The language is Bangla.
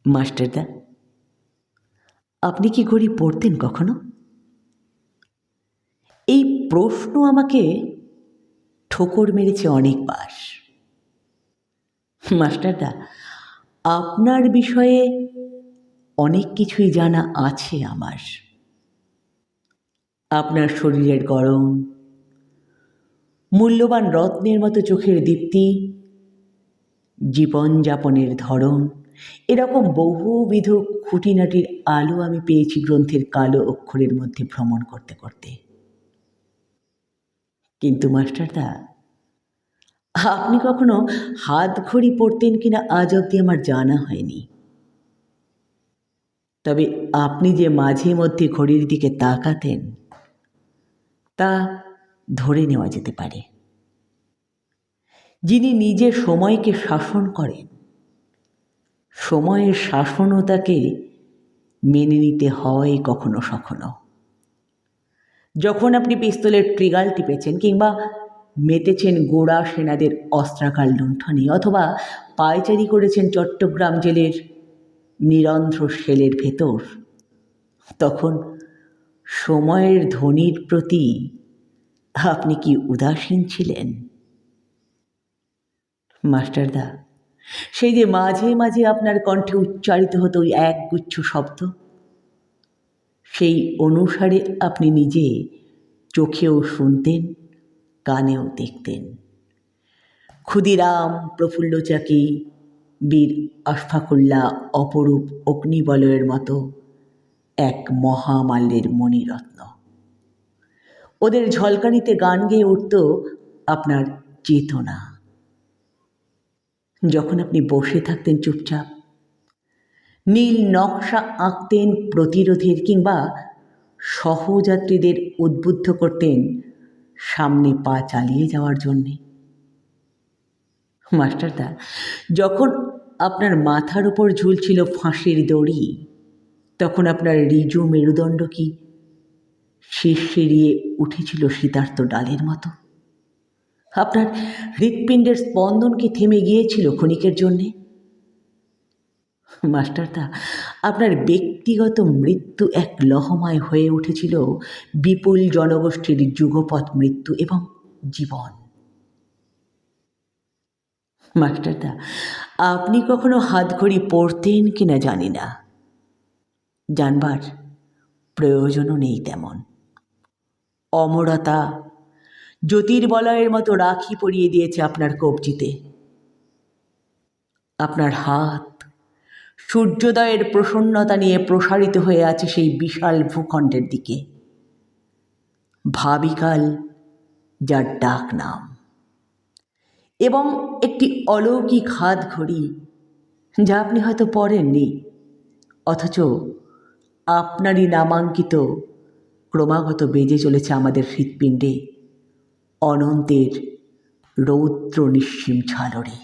মাস্টারদা, আপনি কি ঘড়ি পড়তেন কখনো? এই প্রশ্ন আমাকে ঠোকর মেরেছে অনেকবার। মাস্টারদা, আপনার বিষয়ে অনেক কিছুই জানা আছে আমার। আপনার শরীরের গড়ন, মূল্যবান রত্নের মতো চোখের দীপ্তি, জীবনযাপনের ধরন, এরকম বহুবিধ খুঁটিনাটির আলো আমি পেয়েছি গ্রন্থের কালো অক্ষরের মধ্যে ভ্রমণ করতে করতে। কিন্তু মাস্টারদা, আপনি কখনো হাত ঘড়ি পরতেন কিনা আজ অবধি আমার জানা হয়নি। তবে আপনি যে মাঝে মধ্যে ঘড়ির দিকে তাকাতেন তা ধরে নেওয়া যেতে পারে। যিনি নিজে সময়কে শাসন করেন, সময়ের শাসনও তাকে মেনে নিতে হয় কখনো সখনো। যখন আপনি পিস্তলের ট্রিগার টিপেছেন কিংবা মেতেছেন গোড়া সেনাদের অস্ত্রাগার লুণ্ঠনে, অথবা পায়চারি করেছেন চট্টগ্রাম জেলের নিরন্ধ্র সেলের ভেতর, তখন সময়ের ধ্বনির প্রতি আপনি কি উদাসীন ছিলেন? মাস্টারদা, সেই যে মাঝে মাঝে আপনার কণ্ঠে উচ্চারিত হতো ওই একগুচ্ছ শব্দ, সেই অনুসারে আপনি নিজে চোখেও শুনতেন, কানেও দেখতেন। ক্ষুদিরাম, প্রফুল্ল চাকি, বীর আশফাকুল্লাহ, অপরূপ অগ্নিবলয়ের মতো এক মহামাল্যের মণিরত্ন। ওদের ঝলকানিতে গান গেয়ে উঠত আপনার চেতনা। যখন আপনি বসে থাকতেন চুপচাপ, নীল নকশা আঁকতেন প্রতিরোধের, কিংবা সহযাত্রীদের উদ্বুদ্ধ করতেন সামনে পা চালিয়ে যাওয়ার জন্যে। মাস্টারদা, যখন আপনার মাথার উপর ঝুলছিল ফাঁসির দড়ি, তখন আপনার ঋজু মেরুদণ্ড কি শিরশিরিয়ে উঠেছিল শীতার্ত ডালের মতো? আপনার হৃৎপিণ্ডের স্পন্দন কি থেমে গিয়েছিল ক্ষণিকের জন্যে? মাস্টারদা, আপনার ব্যক্তিগত মৃত্যু এক লহমায় হয়ে উঠেছিল বিপুল জনগোষ্ঠীর যুগপৎ মৃত্যু এবং জীবন। মাস্টারদা, আপনি কখনো হাতঘড়ি পরতেন কিনা জানি না, জানবার প্রয়োজনও নেই তেমন। অমরতা জ্যোতির্বলয়ের মতো রাখি পরিয়ে দিয়েছে আপনার কবজিতে। আপনার হাত সূর্যোদয়ের প্রসন্নতা নিয়ে প্রসারিত হয়ে আছে সেই বিশাল ভূখণ্ডের দিকে, ভাবিকাল যার ডাক নাম, এবং একটি অলৌকিক হাত ঘড়ি যা আপনি হয়তো পরেননি, অথচ আপনারই নামাঙ্কিত ক্রমাগত বেজে চলেছে আমাদের হৃৎপিণ্ডে অনন্তের রৌদ্র নিঃসীম ঝালরে।